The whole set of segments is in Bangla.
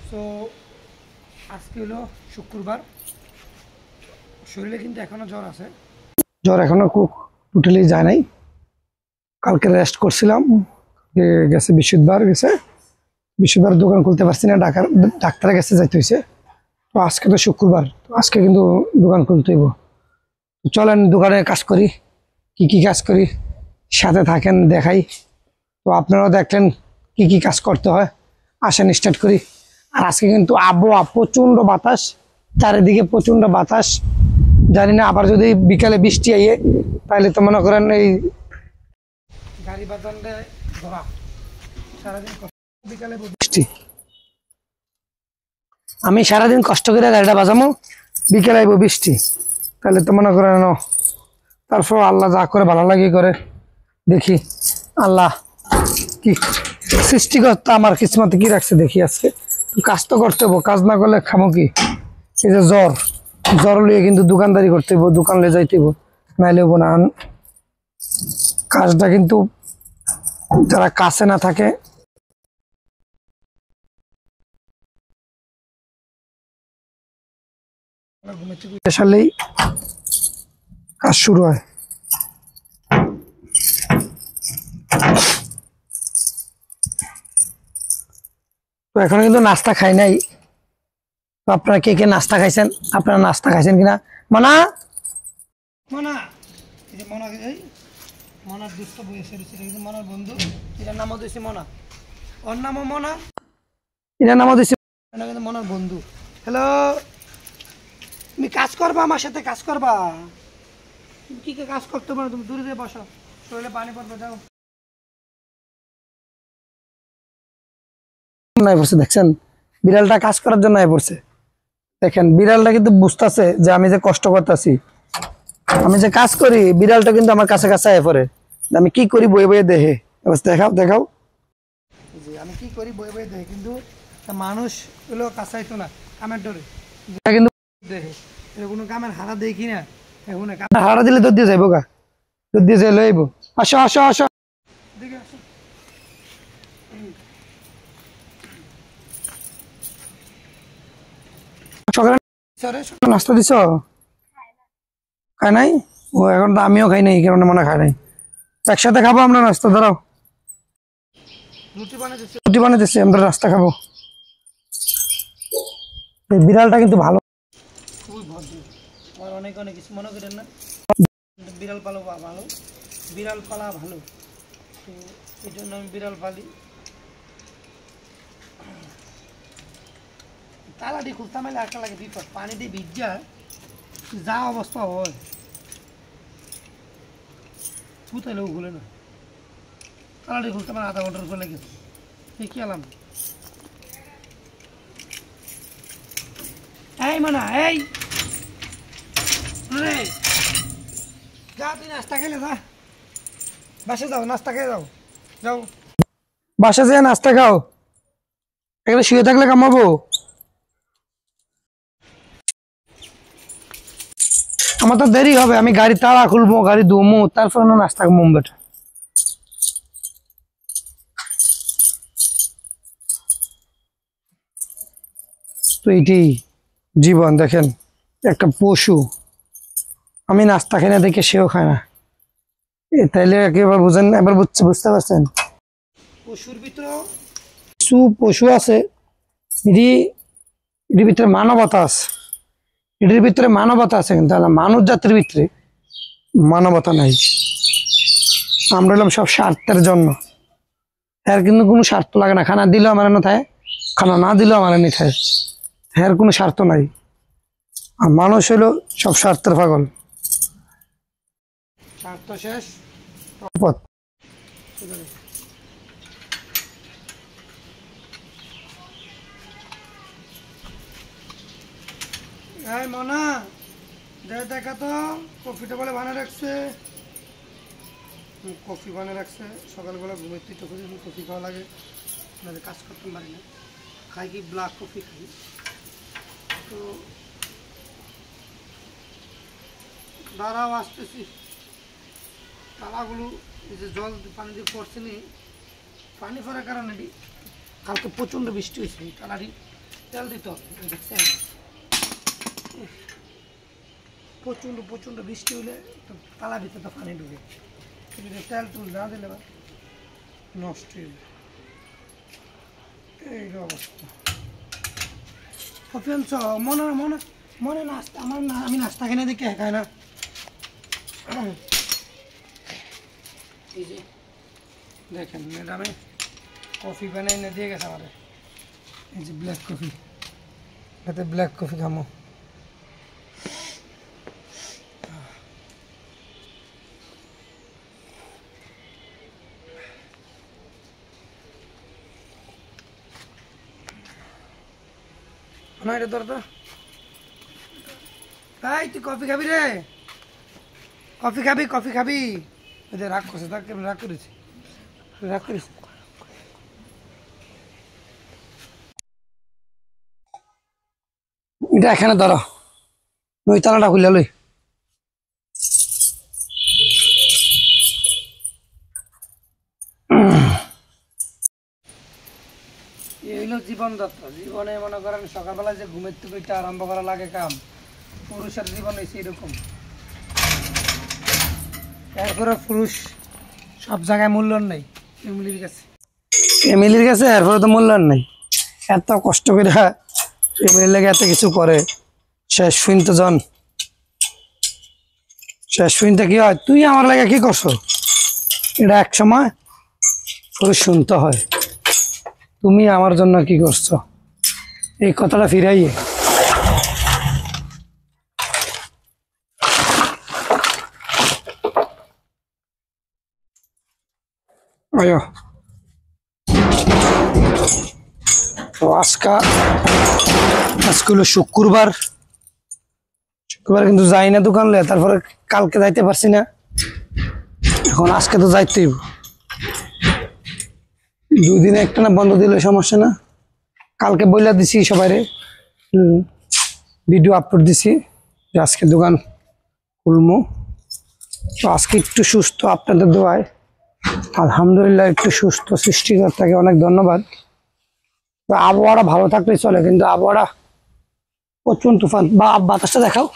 সো আজকে হলো শুক্রবার, শরীরে কিন্তু এখনো জ্বর আছে, জ্বর এখনো টোটালি যায় নাই। কালকে রেস্ট করছিলাম, গেছে বৃহস্পতিবার, বৃহস্পতিবার দোকান খুলতে পারছি না, ডাক্তারের কাছে যাইতে হয়েছে। তো আজকে তো শুক্রবার, তো আজকে কিন্তু দোকান খুলতে হইব। চলেন দোকানে কাজ করি, কি কি কাজ করি সাথে থাকেন, দেখাই। তো আপনারাও দেখলেন কি কি কাজ করতে হয়, আসেন স্টার্ট করি। আর আজকে কিন্তু আবহাওয়া প্রচন্ড বাতাস, চারিদিকে প্রচন্ড বাতাস। জানি না আবার যদি বিকালে বৃষ্টি আইয়ে তাহলে তো মনে করেন এই গাড়ি বাজানটা ধরা, সারাদিন বিকালে বৃষ্টি। আমি সারাদিন কষ্ট করে গাড়িটা বাজামো, বিকেলে আইব বৃষ্টি, তাহলে তো মনে করেন। তারপর আল্লাহ যা করে ভালো লাগে করে, দেখি আল্লাহ কি সৃষ্টিকর্তা আমার কিসমতে কি রাখছে দেখি। আজকে কাজ তো করতে হবো, কাজ না করলে খামো কি? এই যে জ্বর লিয়ে কিন্তু দোকানদারি করতে হইব, দোকান লিয়ে যাইতে হইব, নাইলে হবো না। কাজটা কিন্তু যারা কাছে না থাকে আসলেই কাজ শুরু হয়। তো এখন কিন্তু নাস্তা খাই নাই। তো আপনারা কে কে নাস্তা খাইছেন? আপনারা নাস্তা খাইছেন কিনা? মনা মনা এই যে মনা, এই মনার দুষ্ট বই এসে কিন্তু মনার বন্ধু, এটার নামও দিয়েছি মনা, ওর নামও মনা, এটার নামও দিয়েছি কিন্তু মনার বন্ধু। হ্যালো, তুমি কাজ করবা, আমার সাথে কাজ করবা। তুমি কি কাজ করতে পারো? তুমি দূরে দিয়ে বসো, শরীরে পানি পড়বে, যাও। নাই পড়ছে, দেখছেন বিড়ালটা কাজ করার জন্য আয় পড়ছে। দেখেন বিড়ালটা কিন্তু বুঝতেছে যে আমি যে কষ্ট করতেছি, আমি যে কাজ করি, বিড়ালটা কিন্তু আমার কাছে কাছে আয় পড়ে। আমি কি করি বয়ে বয়ে দেখে, দেখাও দেখাও যে আমি কি করি বয়ে বয়ে দেখে। কিন্তু মানুষ এগুলো কাছাইতো না কামের ডরে, কিন্তু দেখে কোনো কামের হারা দেখি না। এখন হারা দিলে তোর দিয়ে যাইবো গা, তোর দিয়ে যাই লইব। আসো আসো আসো, দেখে আসো। সকালে নাস্তা দিছ? খাই নাই? ও এখন তো আমিও খাই নাই, এই কারণে মনে খাই নাই। একসাথে খাবো আমরা নাস্তা, দাঁড়াও। রুটি বানাইতেছি, আমরা নাস্তা খাবো। এই বিড়ালটা কিন্তু ভালো, খুবই ভদ্র। আমার অনেক অনেক কিছু মনে করেন না, বিড়াল পালা ভালো, বিড়াল পালা ভালো। তো এই জন্য আমি বিড়াল পালি। তালাটি খুলতে মেলে একটা লাগে বিপদ, পানি দিয়ে ভিজা যা অবস্থা হয়, ছুতাইলেও খুলে না। তালাটি খুলতে আমার আধা ঘন্টার উপর লেগেছে, কি আলাম। এই মানা, এই যা, তুই নাস্তা খেলে যা, বাসে যাও, নাস্তা খেয়ে যাও, যাও বাসা যেয়ে নাস্তা খাও, এখানে শুয়ে থাকলে কামাবো। আমার তো দেরি হবে, আমি গাড়ি তালা খুলবো, গাড়ি ধুমো, তারপর না নাস্তা খাবো। বেটা তো এটাই জীবন। দেখেন একটা পশু, আমি নাস্তা খাই না দেখে সেও খায় না, তাইলে একেবারে বুঝেন, এবার বুঝতে পারছেন। পশুর ভিতরে কিছু পশু আছে, এটির ভিতরে মানবতা আছে, এটির ভিতরে মানবতা আছে, কিন্তু মানুষ জাতির ভিতরে মানবতা নাই। আমরা হলাম সব স্বার্থের জন্য, এর কিন্তু কোনো স্বার্থ লাগে না। খানা দিলেও আমার না থাকে, খানা না দিলেও আমার নি থাকে, এর কোনো স্বার্থ নাই। আর মানুষ হলো সব স্বার্থের পাগল। স্বার্থ শেষ পথ। এই মনা, দেখা তো কফিটা বলে বানিয়ে রাখছে, কফি বানিয়ে রাখছে। সকালবেলা ঘুমের তো কফি খাওয়া লাগে, নাহলে কাজ করতে পারি না। খাই কি ব্ল্যাক কফি খাই। তো দাঁড়াও, আসতেছি। তালাগুলো এই যে জল পানি দিয়ে পড়ছে নি, পানি পড়ার কারণে কালকে প্রচণ্ড বৃষ্টি হয়েছে, তালাটি তেল দিতে হবে দেখছেন প্রচণ্ড প্রচণ্ড বৃষ্টি হলে তো তালা ভিতরে তো পানি ঢুকে যদি তেল টুল না দিলে নষ্ট হয়ে যাবে এই অবস্থা ফ্রেন্ডস মনে মনে মনে নাস্তা আমার না আমি নাস্তা কিনে দেখে খাই না এই যে দেখেন ম্যাডামে কফি বানাই এনে দিয়ে গেছে আমাদের এই যে ব্ল্যাক কফি এতে ব্ল্যাক কফি খামো না এটা ধর তো তাই তুই কফি খাবি রে কফি খাবি ওই যে রাগ করছে তাকে রাগ করেছি এটা এখানে ধরো ওই তালাটা খুলে লই এই হলো জীবনযাত্রা জীবনে মনে করেন সকালবেলা যে ঘুমের থেকে আরম্ভ করা লাগে কাম পুরুষের জীবন হয়েছে এরকম এরপরে পুরুষ সব জায়গায় মূল্যায়ন নেই ফ্যামিলির কাছে এরপরে তো মূল্যায়ন নেই এত কষ্ট করে ফ্যামিলির লাগে এত কিছু করে শেষ শুনতে কি হয় তুই আমার লাগে কি করছো এটা এক সময় পুরুষ শুনতে হয় তুমি আমার জন্য কি করছো এই কথাটা ফিরাইয়ে আয়ো তো আজকে হলো শুক্রবার কিন্তু যাই না দোকানলে তারপরে কালকে যাইতে পারছি না এখন আজকে তো যাইতেই 2 দিনে একটা না বন্ধ দিলে সমস্যা না কালকে বইলা দিছি সবাই ভিডিও আপলোড দিছি যে আজকে দোকান খুলমু তো আজকে একটু সুস্থ আপনাদের দোয়ায় আলহামদুলিল্লাহ একটু সুস্থ সৃষ্টিকর্তাকে অনেক ধন্যবাদ আবহাওয়াটা ভালো থাকলে চলে কিন্তু আবহাওয়াটা প্রচুর তুফান বা বাতাসটা দেখাও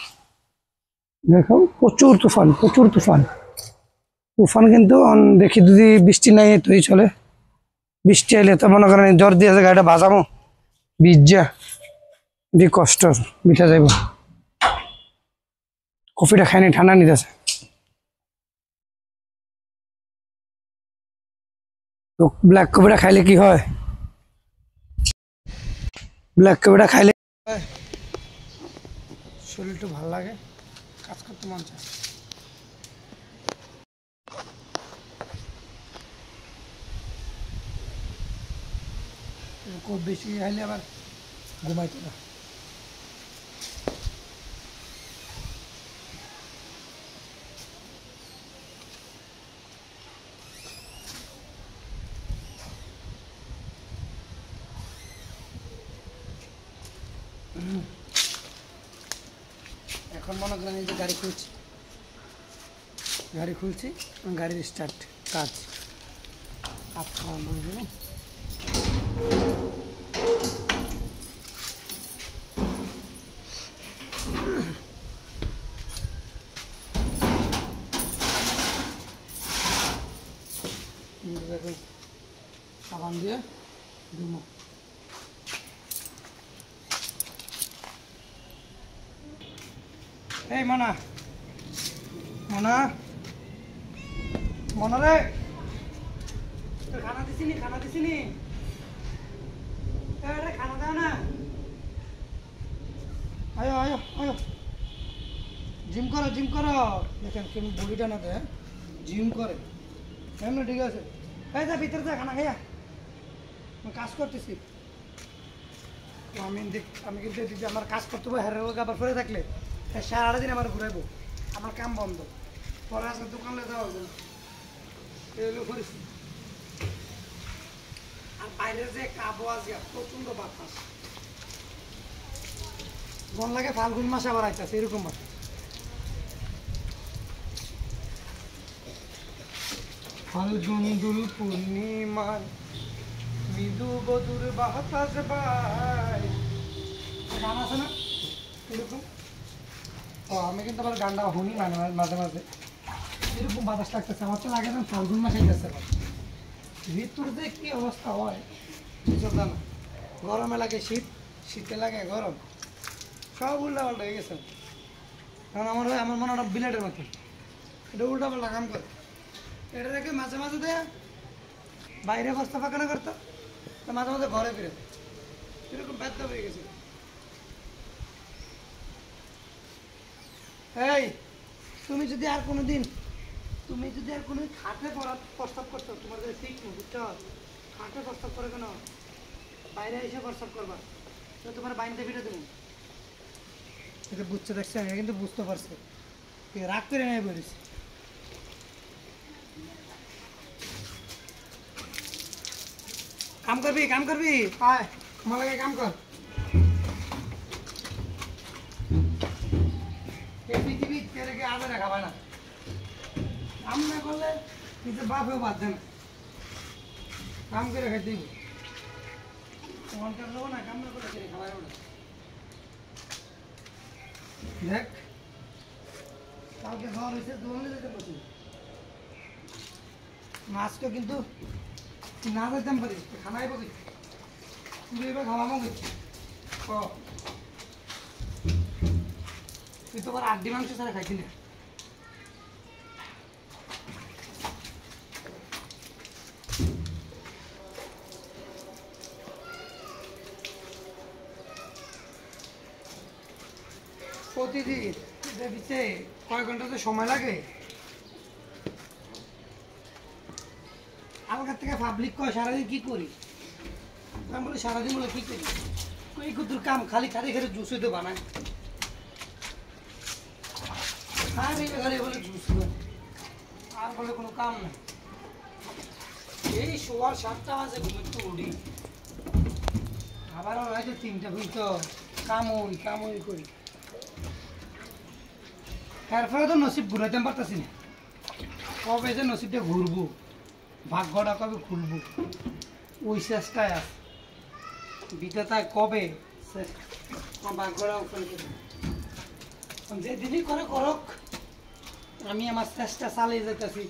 প্রচুর তুফান কিন্তু দেখি যদি বৃষ্টি নাই তুই চলে বৃষ্টি এলে তো মনে করেন জ্বর দিয়েছে গাড়িটা বাজামো ভিজা দি কষ্ট মিঠা যাইব কফিটা খাইনি ঠান্ডা নিতেছে তো ব্ল্যাক কফিটা খাইলে কি হয় শরীর একটু ভালো লাগে কাজ করতে মন চায় খুব বেশি খাইলে আবার ঘুমাইতে না এখন মনে করেন এই যে গাড়ি খুলছি গাড়ির স্টার্ট কাজ সাবান দিয়ে দিব এই মনা রে খানা দিছিনি খানা দাও না আয়ো জিম করো দেখেন কেমন বডিটা না দেয় জিম করে এমনি ঠিক আছে এই যা ভিতরে যা খানা খাইয়া আমি কাজ করতেছি আমি কিন্তু আমার কাজ করতে হবে হেরে আবার করে থাকলে সারাটা দিন আমার ঘুরাইবো আমার কাম বন্ধ পরে আজকে দোকানে যাওয়া হবে এগুলো করেছি আর বাইরের যে একটা আবহাওয়া প্রচন্ড বাতাস মন লাগে ফাল্গুন মাসে আবার আইতেছে এরকম বাতাস ফাল্গুন দুল পূর্ণিমার মৃদু বধুর বাতাস বাই গান আছে না এরকম। ও আমি কিন্তু আবার গানটা শুনি মাঝে মাঝে এরকম বাতাস লাগতেছে। আমার তো লাগে না ফাল্গুন মাসে গেছে ঋতুর যে কি অবস্থা হয় বুঝলাম না। গরমে লাগে শীত, শীতে লাগে গরম, সব উল্টা পাল্টা হয়ে গেছে। কারণ আমার মনে হয় বিলেটের মতো এটা উল্টা পাল্টা কাম করে। এটা দেখে মাঝে মাঝে দেয় বাইরে বস্তা পাকানো করতো, তো মাঝে মাঝে ঘরে ফিরে এরকম ব্যর্থ হয়ে গেছে। এই তুমি যদি আর কোনোদিন খাটে পড়ার প্রস্তাব করছো, তোমার যদি ঠিক নেই বুঝছো, খাটে প্রস্তাব করে কেন বাইরে এসে প্রস্তাব করবা, তো তোমার বাইনতে ফিরে দেবো। এটা বুঝতে দেখছি আমি, কিন্তু বুঝতে পারছি রাগ করে নেই বলিস। কাম করবি আয় আমার লাগে কাম কর। এই পৃথিবী তেরেকে আগে রাখা হয় না, কাম না করলে নিজের বাপেও বাদ দেয় না। কাম করে খাই দিব মন কাজ দেবো না, কাম না করলে কেড়ে খাওয়াই না। দেখ কালকে জ্বর হয়েছে, দোকানে যেতে পারছি মাছকে কিন্তু না যেতাম পারি, খানাই পাবি তুই এবার খাওয়াবো তুই তো আবার আড্ডি মাংস ছাড়া খাইছি না। প্রতিদিন দিচ্ছে কয়েক ঘন্টা তো সময় লাগে। আমার কাছ থেকে পাবলিক কয় সারাদিন কি করি, আমি বলি সারাদিন বলে কি করি, এই কুতুর কাম খালি খালি খালি জুস হইতে বানায় খালি খালি বলে জুস, আর বলে কোনো কাম নাই। এই শোয়ার 7টা বাজে ঘুমিতে উঠি, আবার হয়তো 3টা বুঝত কামই করি। এরপরে তো নসিব ঘুরাইতে পারতেছি না, কবে যে নসিবটা ঘুরবো, ভাগ্যটা কবে খুলবো ওই চেষ্টায় আছে। বিধাতায় কবে ভাগ্যটা ওপেন করবো, যে দিনই করে করক, আমি আমার চেষ্টা চালিয়ে যেতেছি।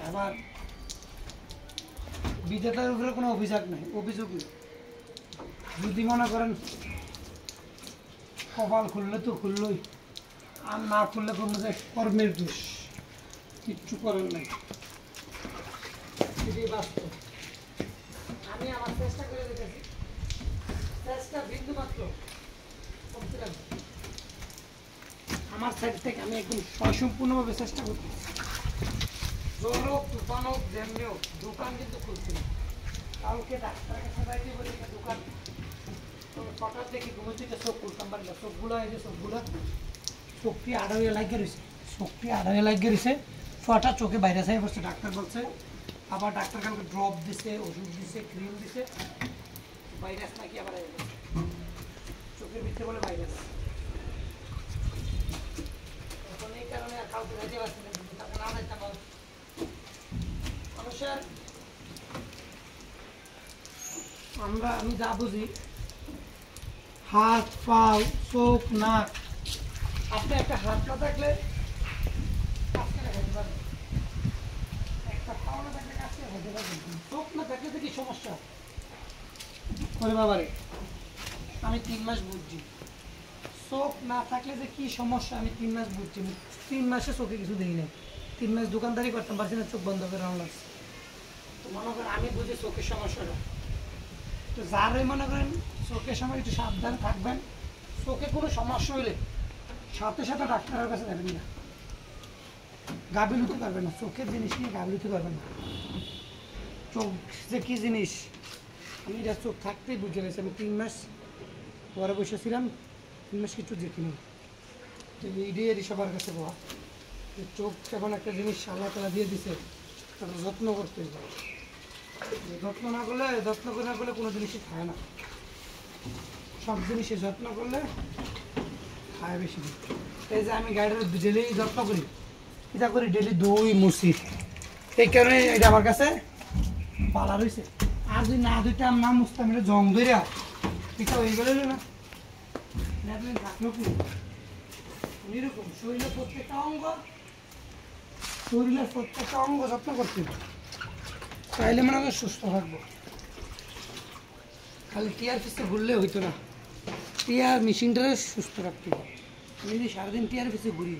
আবার বিধাতার উপরে কোনো অভিযোগ নেই, যদি মনে করেন কপাল খুললে তো খুললই, আর না খুললে কোনো যে কর্মের দোষ, কিচ্ছু করেন নাই। এটাই বাস্তব। আমি আমার চেষ্টা করে দেখেছি, চেষ্টা বিন্দু মাত্র কমতে লাগবে। আমার সাইড থেকে আমি একদম সম্পূর্ণভাবে চেষ্টা করছি। জ্বর হোক, তুফান হোক, যেমনি হোক, দোকান কিন্তু খুলছি না। কালকে ডাক্তারের কাছে যাইতে বলি দোকান, হঠাৎ দেখি ঘুমে থেকে চোখ খুলতাম পারি না, চোখগুলো এই যে চোখটি আড়াইয়ে লাগিয়ে রয়েছে, ছটা চোখে বাইরে সাই পড়ছে। ডাক্তার বলছে, আবার ডাক্তার কালকে ড্রপ দিছে, ওষুধ দিছে, ক্রিম দিছে, ভাইরাস নাকি আবার চোখের ভিতরে বলে ভাইরাস। এখন এই কারণে আর কাউকে যাইতে পারছি না, তাকে না যাইতাম মানুষের। আমি যা বুঝি হাত পা চোখ নাক, আপনি একটা হাত না থাকলে একটা পাও না থাকলে কাজ খাইতে পারবেন, চোখ না থাকলে তো কি সমস্যা করে বাবারে। আমি 3 মাস বুঝছি চোখ না থাকলে যে কি সমস্যা, আমি 3 মাস বুঝছি। 3 মাসে চোখে কিছু দিই নাই, 3 মাস দোকানদারি করতাম পারছি না, চোখ বন্ধ করে রান্না লাগছে। তো মনে করেন আমি বুঝি চোখের সমস্যাটা, তো যারাই মনে করেন চোখের সময় একটু সাবধান থাকবেন। চোখে কোনো সমস্যা হইলে সাথে সাথে ডাক্তারের কাছে যাবেন না, গাফিলতি করবেন না, চোখের জিনিস নিয়ে গাফিলতি করবেন না। চোখ যে কী জিনিস আমি এটা চোখ থাকতেই বুঝে গেছি। আমি 3 মাস পরে বসেছিলাম, 3 মাস কিছু দেখিনি, তো এইটাই সবার কাছে বলা, চোখ যখন একটা জিনিস আল্লাহ তাআলা দিয়ে দিছে, তার যত্ন করতে হবে। যত্ন না করলে কোনো জিনিসই খায় না, সব জিনিসের যত্ন করলে খায় বেশি। এই যে আমি গাড়ির ডেলি যত্ন করি, এটা করি ডেলি দই মুছি, এই কারণে এটা আমার কাছে পালা রয়েছে। আর যদি না দুইটা না মুছতাম, এটা জং ধরে এটা হয়ে গেল না, নেটলেন থাকলো কি এরকম শরীরের প্রত্যেকটা অঙ্গ যত্ন করতে হবে। তাইলে মানে আমরা সুস্থ থাকবো। খালি টিয়ার পিছিয়ে ঘুরলে হইতো না, টিয়ার মেশিনটারে সুস্থ রাখতে হবে। আমি যদি সারাদিন টিয়ার পিছিয়ে ঘুরি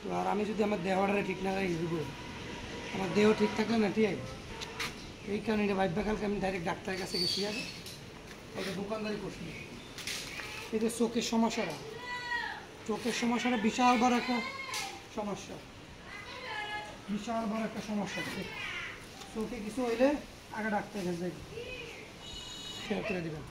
তো আর আমি যদি আমার দেহটারে ঠিক না রাখি ঘুরবো, আমার দেহ ঠিক থাকলে না টিয়াই। এই কারণে এটা ভাববে কালকে আমি ডাইরেক্ট ডাক্তারের কাছে গেছি, আর এটা দোকানদারি করছি। এটা চোখের সমস্যাটা, বিশাল বড় একটা সমস্যা, বিশাল বড় একটা সমস্যা। চোখে কিছু হইলে আগে ডাক্তারের কাছে যাই, শেয়ার করে দেবেন।